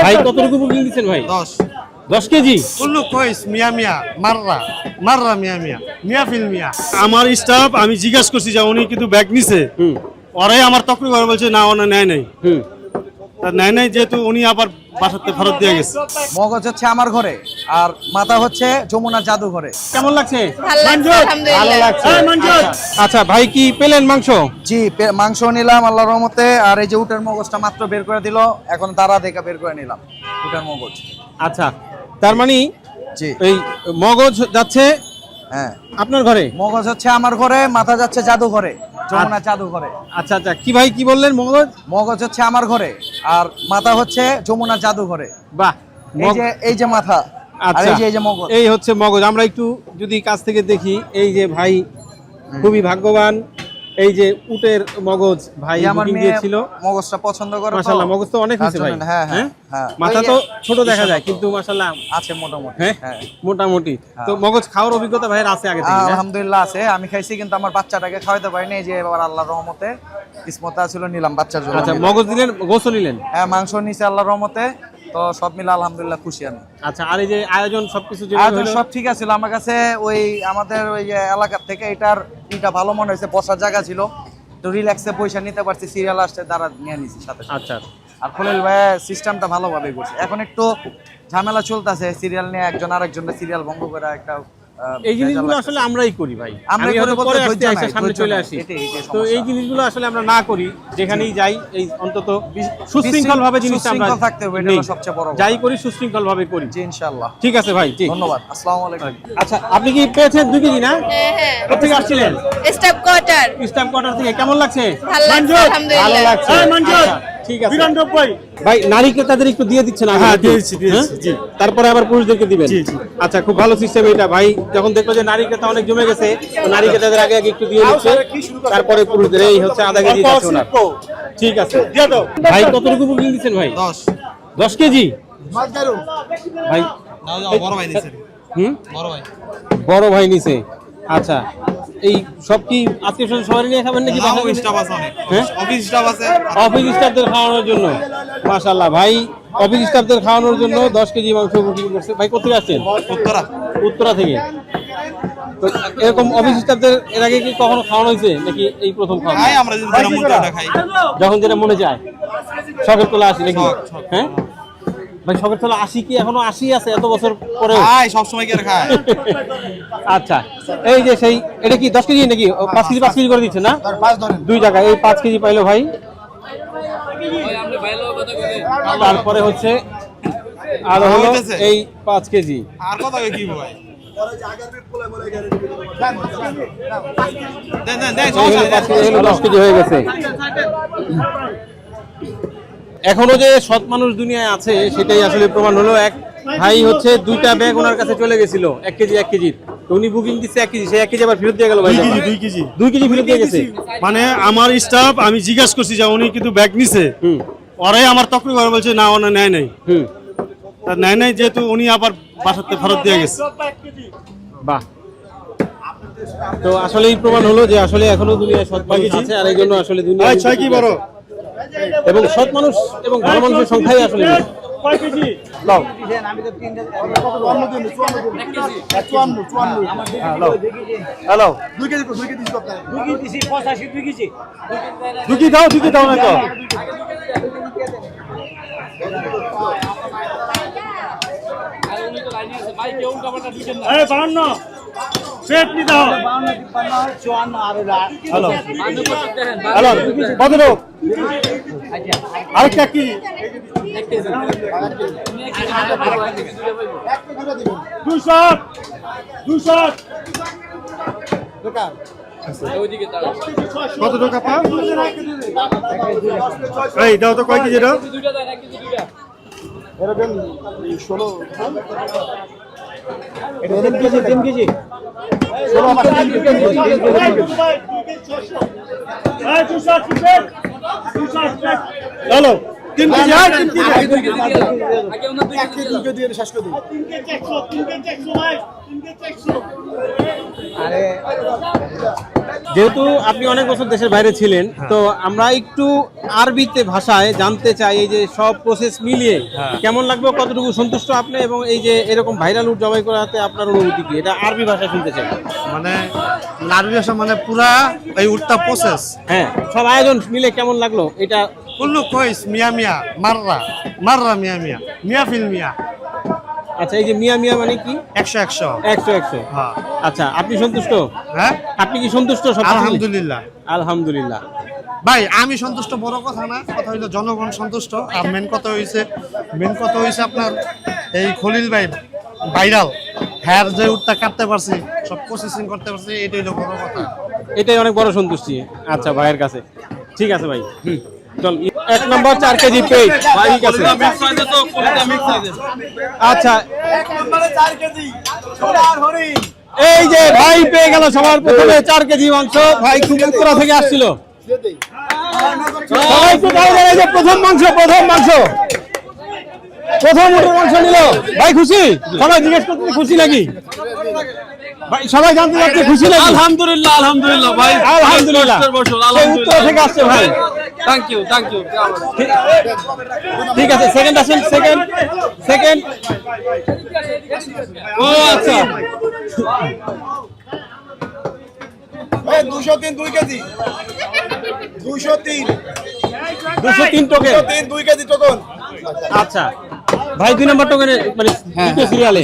ভাই কতটুকু বুকিং দিচ্ছেন ভাই? 10 কেজি। কুল্লু কইস মিয়া মিয়া মাররা মাররা মিয়া মিয়া মিয়া ফিল মিয়া। আমার স্টাফ আমি জিজ্ঞাসা করছি যে উনি কিন্তু ব্যাগ নিছে, ওরাই আমার তকরি করে বলছে না ওনা নেয় নাই। তা নেয় নাই যেহেতু উনি আবার বাসাতে ফেরত দিয়ে গেছে। মগজ হচ্ছে আমার ঘরে আর মাথা হচ্ছে যমুনা জাদুঘরে। কেমন লাগছে? ভালো লাগছে। আচ্ছা ভাই কি পেলেন মাংস? জি, মাংস নিলাম আল্লাহর রহমতে। আর এই যে উটের মগজটা মাত্র বের করে দিল, এখন তারা দেখা বের করে নিলাম উটের মগজ। আচ্ছা, তার মানে জি এই মগজ যাচ্ছে হ্যাঁ আপনার ঘরে, মগজ হচ্ছে আমার ঘরে, মাথা যাচ্ছে জাদুঘরে, যমুনা জাদুঘরে। আচ্ছা আচ্ছা, কি ভাই কি বললেন? মগজ মগজ হচ্ছে আমার ঘরে আর মাথা হচ্ছে যমুনা জাদুঘরে। বাহ, এই যে মাথা আর আচ্ছা এই যে মগজ, এই হচ্ছে মগজ। আমরা একটু যদি কাছ থেকে দেখি, এই যে ভাই খুবই ভাগ্যবান, এই যে উটের মগজ ভাই আমার বুকিং মেয়ে দিয়েছিল। মগজটা পছন্দ করে। মাশাআল্লাহ, মগজ তো অনেক হয়েছে ভাই। হ্যাঁ হ্যাঁ হ্যাঁ, মাথা তো ছোট দেখা যায় কিন্তু মাশাআল্লাহ আছে মোটামুটি। হ্যাঁ মোটামুটি। তো মগজ খাওয়ার অভিজ্ঞতা ভাইয়ের আছে আগে থেকে? আলহামদুলিল্লাহ আছে, আমি খাইছি কিন্তু আমার বাচ্চাটাকে খাওয়াতে পারিনি। এই যে এবার আল্লাহর রহমতে কিসমতে ছিল, নিলাম বাচ্চার জন্য। আচ্ছা, মগজ দিলেন, গোশত নিলেন? হ্যাঁ, মাংস নিছে আল্লাহর রহমতে। তো সব মিলে আলহামদুলিল্লাহ খুশি আমি। আচ্ছা, আর এই যে আয়োজন সবকিছু আয়োজন সব ঠিক আছিল আমার কাছে। ওই আমাদের ওই যে এলাকা থেকে এটা ভালো মনে হয়েছে, বসার জায়গা ছিল, তো রিল্যাক্সে পয়সা নিতে পারছি। সিরিয়াল আসছে তারা নিয়ে নিছি সাথে। আচ্ছা, আর খলিল ভাই সিস্টেমটা ভালোভাবে করছে। এখন একটু ঝামেলা চলতেছে সিরিয়াল নিয়ে, একজন আরেকজনের সিরিয়াল ভঙ্গ করে একটা। এই জিনিসগুলো আসলে আমরাই করি ভাই, আমরা হয়তো করে পরে বলতে আসতে সামনে চলে আসি। তো এই জিনিসগুলো আসলে আমরা না করি, যেখানেই যাই এই অন্তত সুশৃঙ্খল ভাবে জিনিসটা আমরা থাকতে হবে, এটা হলো সবচেয়ে বড়। যাই করি সুশৃঙ্খল ভাবে করি। জি ইনশাআল্লাহ। ঠিক আছে ভাই, জি ধন্যবাদ। আসসালামু আলাইকুম। আচ্ছা, আপনি কি পেয়েছেন 2 কেজি না? হ্যাঁ হ্যাঁ। কোথা থেকে আসছিলেন? Staff quarter. স্টাফ কোয়ার্টার থেকে। কেমন লাগছে? ভালো লাগছে আলহামদুলিল্লাহ। ভালো লাগছে। আচ্ছা, ঠিক আছে। 92 ভাই নারীকে তাদের একটু দিয়ে দিচ্ছেন আগে? হ্যাঁ, দিয়েছি, জি। তারপরে আবার পুরুষদেরকে দিবেন? জি জি। আচ্ছা, খুব ভালো সিস্টেম এটা। ভাই যখন দেখলো যে নারী ক্রেতা অনেক জমে গেছে, তো নারী ক্রেতাদের আগে আগে একটু দিয়ে দিচ্ছে, তারপরে পুরুষদের। এই হচ্ছে আধা কেজি আছে ওনার। ঠিক আছে, ভাই কতটুকু বুকিং দিচ্ছেন ভাই? 10 কেজি। ভাই বড় ভাই দিছে। বড় ভাই নিছে। আচ্ছা, এই সব কি আত্মীয় স্বজন সবাই নিয়ে খাবেন নাকি? স্টাফ আছে অনেক, হ্যাঁ অফিস স্টাফ আছে। অফিস স্টাফদের খাওয়ানোর জন্য। মাশাআল্লাহ, ভাই অফিস স্টাফদের খাওয়ানোর জন্য 10 কেজি মাংস বুকিং করছে। ভাই কোথা থেকে আসছেন? উত্তরা থেকে। তো এরকম অফিস স্টাফদের এর আগে কি কখনো খাওয়ানো হয়েছে নাকি এই প্রথম খাওয়া? আমরা যেটা মন চায় খাই, যখন যেটা মনে চায়। শখের তোলা আসি নাকি? হ্যাঁ ভাই, শখের তোলা 80 কি এখনো 80 আছে এত বছর পরে? খাই সব সময় কি আর খায়। আচ্ছা, এই যে সেই এটা কি 10 কেজি নাকি 5 কেজি 5 কেজি করে দিচ্ছে না? 2 জায়গায় এই 5 কেজি পাইলো ভাই। তারপরে হচ্ছে আর হলো এই 5 কেজি। আর কত কি ভাই? দেন 10 কেজি হয়ে গেছে। এখনো যে সৎ মানুষ দুনিয়ায় আছে সেটাই আসলে প্রমাণ হলো। এক ভাই হচ্ছে 2টা ব্যাগ ওনার কাছে চলে গেছিল 1 কেজি 1 কেজি। তো উনি বুকিং দিচ্ছে 1 কেজি, সেই 1 কেজি আবার ফেরত দিয়ে গেল ভাই। 2 কেজি ফেরত দিয়ে গেছে। মানে আমার স্টাফ আমি জিজ্ঞাসা করছি যে উনি কিন্তু ব্যাগ নিছে, ওরাই আমার তকরি করে বলছে না ওনা নেয় নাই। তা নেয় নাই যেহেতু উনি আবার বাসাতে ফেরত দিয়ে গেছে। বাহ, তো আসলে এই প্রমাণ হলো যে আসলে এখনো দুনিয়ায় সৎ মানুষ আছে। আর এই জন্য আসলে দুনিয়া কি বড় এবং সৎ মানুষ এবং ভালো মানুষের সংখ্যাই আসলে বেশি। লাও হ্যালো 2 কেজি দাও না তো। এই 52 পেট নি দাও। হ্যালো হ্যালো কত দাও? আরেকটা কি 200 কত টাকা পা? এই দাও তো কয় কেজি দাও? এরকম 16 3 কেজি 16 হ্যালো 3 কেজি আর 3 কেজি আগে 2 কেজি আগে ওনা 2 কেজি দিয়ে শেষ করে দিই। 3 কেজি 100 ভাই 3 কেজি 100 আরে যেহেতু আপনি অনেক বছর দেশের বাইরে ছিলেন, তো আমরা একটু আরবিতে ভাষায় জানতে চাই এই যে সব প্রসেস মিলিয়ে কেমন লাগবে, কতটুকু সন্তুষ্ট আপনি, এবং এই যে এরকম ভাইরাল উট জবাই করাতে আপনার অনুভূতি কি, এটা আরবি ভাষায় শুনতে চাই। মানে নারী ভাষা মানে পুরা এই উটটা প্রসেস হ্যাঁ, সব আয়োজন মিলে কেমন লাগলো এটা? কুল্লু কইস মিয়া মিয়া মাররা মাররা মিয়া মিয়া মিয়া ফিল মিয়া। আচ্ছা, এই যে মিয়া মিয়া মানে কি? 100 100। 100 100। হ্যাঁ আচ্ছা, আপনি সন্তুষ্ট? হ্যাঁ আপনি কি সন্তুষ্ট সব কিছু মিলিয়ে? আলহামদুলিল্লাহ। আলহামদুলিল্লাহ। ভাই আমি সন্তুষ্ট বড় কথা না, কথা হইলো জনগণ সন্তুষ্ট। আর মেন কথা হইছে আপনার এই খলিল ভাই ভাইরাল, হ্যার যে উটটা কাটতে পারছি, সব প্রসেসিং করতে পারছি, এটাই হলো বড় কথা। এটাই অনেক বড় সন্তুষ্টি। আচ্ছা, ভাইয়ের কাছে ঠিক আছে ভাই। চল, 1 নম্বর 4 কেজি পেজ ভাই কাছে। আচ্ছা, এই যে ভাই পেয়ে গেল সবার প্রথমে 4 কেজি মাংস। ভাই খুব উত্তরা থেকে আসছিল। সবাই একটু তালি দেন, এই যে প্রথম উটের মাংস নিল। ভাই খুশি? সবাই জিজ্ঞেস করতে খুশি নাকি? ভাই সবাই জানতে চাচ্ছে খুশি নাকি? আলহামদুলিল্লাহ আলহামদুলিল্লাহ ভাই, আলহামদুলিল্লাহ। সেই উত্তরা থেকে আসছে ভাই। থ্যাংক ইউ ঠিক আছে, সেকেন্ড আসেন, সেকেন্ড। ও আচ্ছা, 203 2 কেজি 203 203 টোকেন। 2 KG token. আচ্ছা ভাই, 2 নম্বর টোকেনে মানে দ্বিতীয় সিরিয়ালে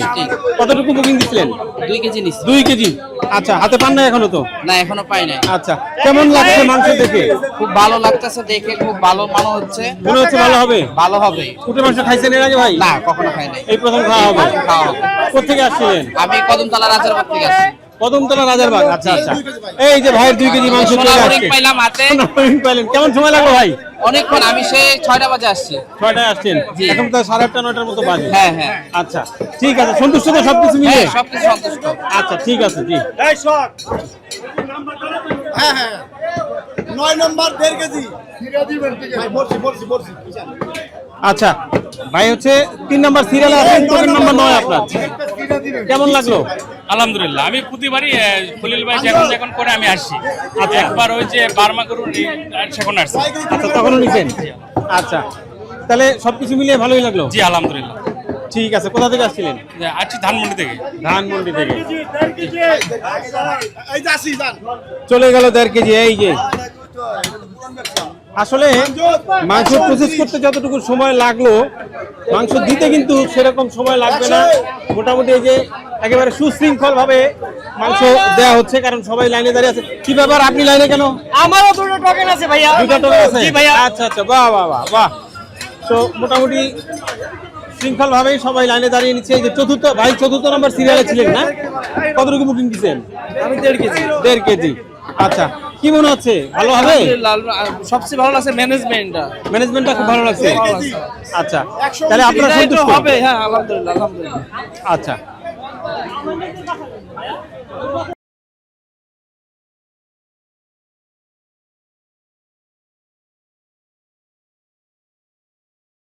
কতটুকু বুকিং দিছিলেন? 2 কেজি নিচ্ছি। 2 কেজি। আচ্ছা, হাতে পান না এখনো তো? না এখনো পাই নাই। আচ্ছা, কেমন লাগছে মাংস দেখে? খুব ভালো লাগতেছে দেখে, খুব ভালো মনে হচ্ছে। মনে হচ্ছে ভালো হবে? ভালো হবে। উটের মাংস খাইছেন এর আগে ভাই? না কখনো খাই নাই। এই প্রথম খাওয়া হবে? খাওয়া হবে। কোথেকে আসছিলেন? আমি কদমতলা রাজারবাগ থেকে আসছি। কদমতলা রাজারবাগ। আচ্ছা আচ্ছা, এই যে ভাইয়ের 2 কেজি মাংস চলে সোনামুড়ি আসছে। পাইলাম হাতে। সোনামুড়ি পাইলেন, কেমন সময় লাগলো ভাই? অনেকক্ষণ, আমি সেই 6টা বাজে আসছি। 6টায় আসছেন, জি। এখন তো 8:30 9টার মতো বাজে। হ্যাঁ হ্যাঁ আচ্ছা ঠিক আছে, সন্তুষ্ট তো সবকিছু মিলে? হ্যাঁ, সবকিছু সন্তুষ্ট। আচ্ছা ঠিক আছে, জি। হ্যাঁ 9 নম্বর 1.5 কেজি। ভাই বলছি আচ্ছা ভাই, হচ্ছে 3 নম্বর সিরিয়ালে আছেন, টোকেন নাম্বার 9 আপনার। কেমন লাগলো? আলহামদুলিল্লাহ, আমি প্রতিবারই খলিল ভাই যখন করে আমি আসছি। আচ্ছা। একবার ওই যে বার্মা গরুর সেখন আসছি। আচ্ছা, তখনও নিছেন? আচ্ছা, তাহলে সবকিছু মিলিয়ে ভালোই লাগলো? জি আলহামদুলিল্লাহ। ঠিক আছে, কোথা থেকে আসছিলেন? আসছি ধানমন্ডি থেকে। ধানমন্ডি থেকে। এই যে আসি যান। চলে গেল 1.5 কেজি। এই যে আসলে মাংস প্রসেস করতে যতটুকু সময় লাগলো, মাংস দিতে কিন্তু সেরকম সময় লাগবে না। মোটামুটি এই যে একেবারে সুশৃঙ্খল ভাবে মাংস দেওয়া হচ্ছে, কারণ সবাই লাইনে দাঁড়িয়ে আছে। কি ব্যাপার, আপনি লাইনে কেন? আমারও 2টা টোকেন আছে ভাইয়া। 2টা টোকেন আছে? জি ভাইয়া। আচ্ছা আচ্ছা, বাহ বাহ বাহ বাহ। তো মোটামুটি শৃঙ্খল ভাবেই সবাই লাইনে দাঁড়িয়ে নিচ্ছে। এই যে চতুর্থ নম্বর সিরিয়ালে ছিলেন না? কতটুকু বুকিং দিচ্ছেন? আমি 1.5 কেজি। 1.5 কেজি। আচ্ছা, কি মনে হচ্ছে, ভালো হবে? সবচেয়ে ভালো লাগছে ম্যানেজমেন্টটা। ম্যানেজমেন্টটা খুব ভালো লাগছে। আচ্ছা, তাহলে আপনারা সন্তুষ্ট? হবে, হ্যাঁ আলহামদুলিল্লাহ। আচ্ছা